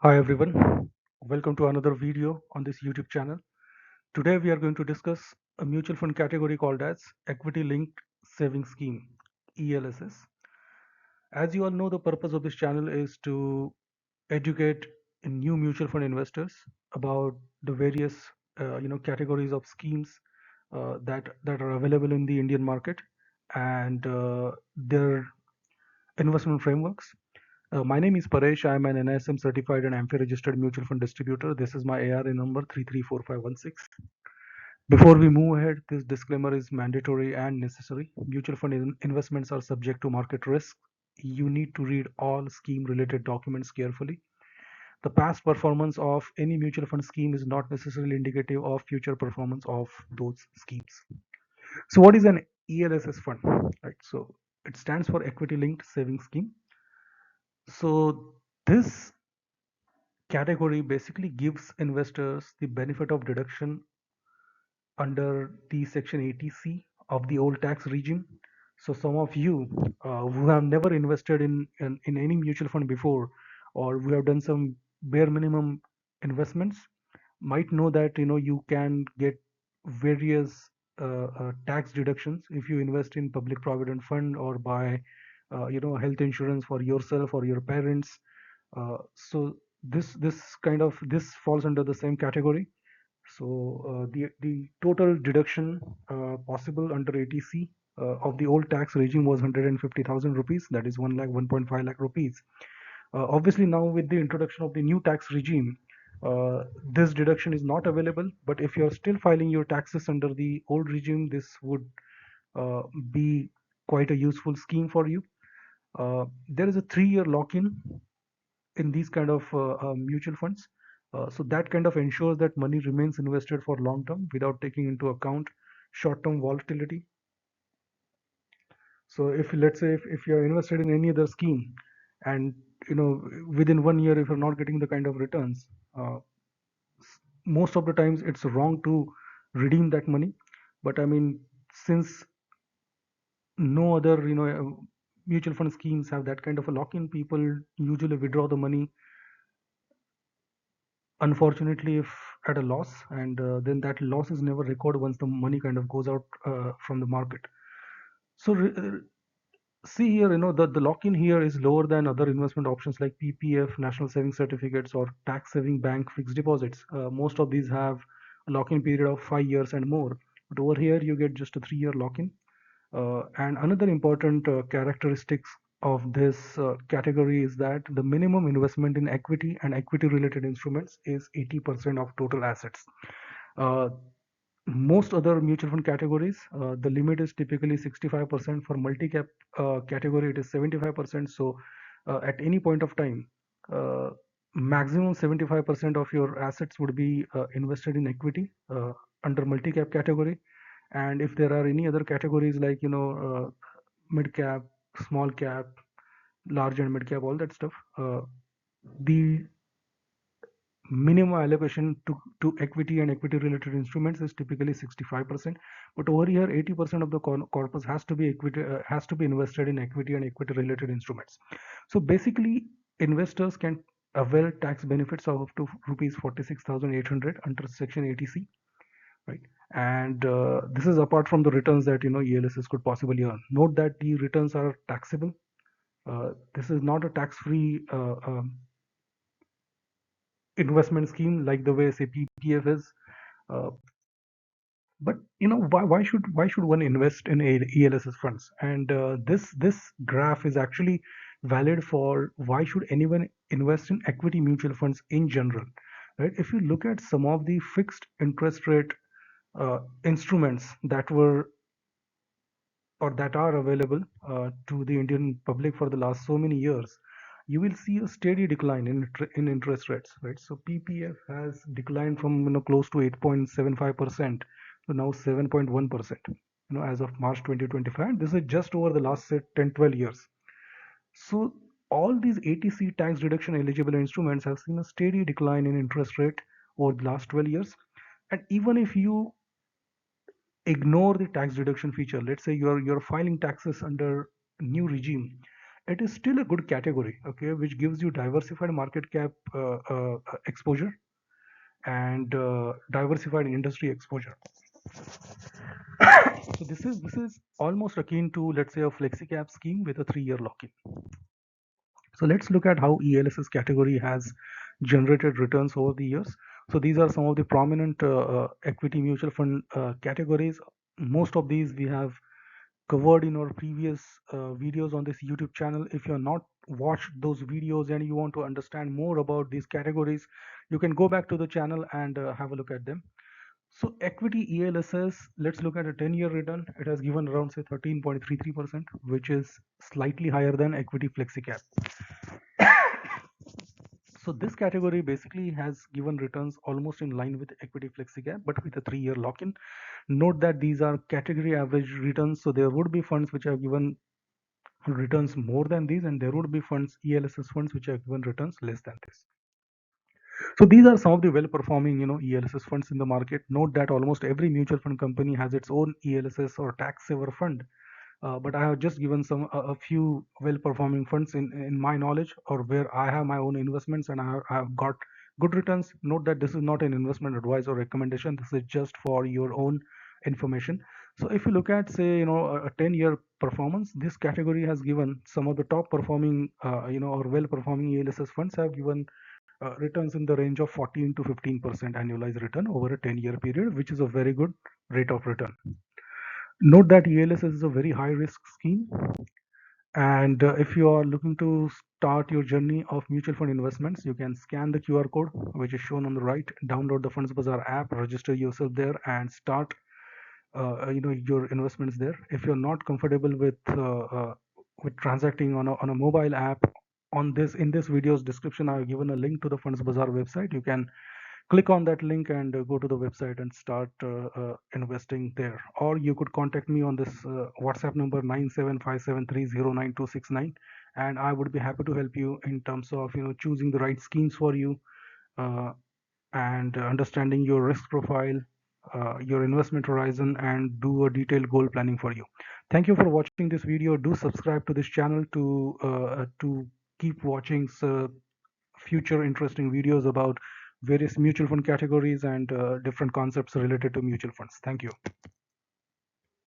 Hi everyone, welcome to another video on this YouTube channel. Today we are going to discuss a mutual fund category called as Equity Linked Savings Scheme, ELSS. As you all know, the purpose of this channel is to educate new mutual fund investors about the various categories of schemes that are available in the Indian market and their investment frameworks. My name is Paresh. I am an NISM certified and AMFI registered mutual fund distributor. This is my ARA number 334516. Before we move ahead, this disclaimer is mandatory and necessary. Mutual fund investments are subject to market risk. You need to read all scheme related documents carefully. The past performance of any mutual fund scheme is not necessarily indicative of future performance of those schemes. So, what is an ELSS fund? Right. So, it stands for Equity Linked Savings Scheme. So, this category basically gives investors the benefit of deduction under the section 80C of the old tax regime. So some of you who have never invested in any mutual fund before, or who have done some bare minimum investments, might know that you can get various tax deductions if you invest in public provident fund or buy health insurance for yourself or your parents. So this falls under the same category. So the total deduction possible under ATC of the old tax regime was 150,000 rupees. That is 1 lakh, 1.5 lakh rupees. Obviously, now with the introduction of the new tax regime, this deduction is not available. But if you are still filing your taxes under the old regime, this would be quite a useful scheme for you. There is a 3-year lock-in in these kind of mutual funds. So that kind of ensures that money remains invested for long term without taking into account short term volatility. So if let's say if you're invested in any other scheme and within 1 year if you're not getting the kind of returns, most of the times it's wrong to redeem that money. But I mean, since no other mutual fund schemes have that kind of a lock-in, people usually withdraw the money, unfortunately, if at a loss, and then that loss is never recorded once the money kind of goes out from the market. So see here, the lock-in here is lower than other investment options like PPF, national savings certificates, or tax saving bank fixed deposits. Most of these have a lock-in period of 5 years and more, but over here you get just a 3-year lock-in. And another important characteristics of this category is that the minimum investment in equity and equity related instruments is 80% of total assets. Uh, Most other mutual fund categories, the limit is typically 65%. For multi-cap category, it is 75%. So at any point of time, uh, maximum 75% of your assets would be invested in equity under multi-cap category. And if there are any other categories like mid cap, small cap, large and mid cap, all that stuff, the minimum allocation to equity and equity related instruments is typically 65%. But over here 80% of the corpus has to be equity, has to be invested in equity and equity related instruments. So basically investors can avail tax benefits of up to rupees 46,800 under section 80C, right? And this is apart from the returns that ELSS could possibly earn. Note that the returns are taxable. This is not a tax-free investment scheme like the way say PPF is. Uh, but why should one invest in ELSS funds? And this graph is actually valid for why should anyone invest in equity mutual funds in general, right? If you look at some of the fixed interest rate instruments that were or that are available to the Indian public for the last so many years, you will see a steady decline in interest rates, right? So PPF has declined from close to 8.75% to now 7.1%, as of March 2025. This is just over the last say 10-12 years. So all these ATC tax deduction eligible instruments have seen a steady decline in interest rate over the last 12 years. And even if you ignore the tax deduction feature, let's say you're filing taxes under new regime, it is still a good category, okay, which gives you diversified market cap exposure and diversified industry exposure. So this is almost akin to, let's say, a flexi cap scheme with a 3-year lock-in. So let's look at how ELSS category has generated returns over the years. So these are some of the prominent equity mutual fund categories. Most of these we have covered in our previous videos on this YouTube channel. If you're not watched those videos and you want to understand more about these categories, you can go back to the channel and have a look at them. So equity ELSS, let's look at a 10-year return. It has given around say 13.33%, which is slightly higher than equity flexicap. So this category basically has given returns almost in line with equity flexicap, but with a 3-year lock-in. Note that these are category average returns, so there would be funds which have given returns more than these, and there would be funds, ELSS funds, which have given returns less than this. So these are some of the well-performing, ELSS funds in the market. Note that almost every mutual fund company has its own ELSS or tax saver fund. But I have just given a few well-performing funds in my knowledge, or where I have my own investments and I have got good returns. Note that this is not an investment advice or recommendation. This is just for your own information. So if you look at, say, a 10-year performance, this category has given some of the top performing, or well-performing ELSS funds have given returns in the range of 14 to 15% annualized return over a 10-year period, which is a very good rate of return. Note that ELSS is a very high risk scheme, and if you are looking to start your journey of mutual fund investments, you can scan the QR code which is shown on the right, download the Funds Bazaar app, register yourself there, and start your investments there. If you're not comfortable with transacting on a mobile app, in this video's description I've given a link to the Funds Bazaar website. You can click on that link and go to the website and start investing there. Or you could contact me on this WhatsApp number 9757309269, and I would be happy to help you in terms of choosing the right schemes for you, uh, and understanding your risk profile, your investment horizon, and do a detailed goal planning for you. Thank you for watching this video. Do subscribe to this channel to keep watching future interesting videos about various mutual fund categories and different concepts related to mutual funds. Thank you.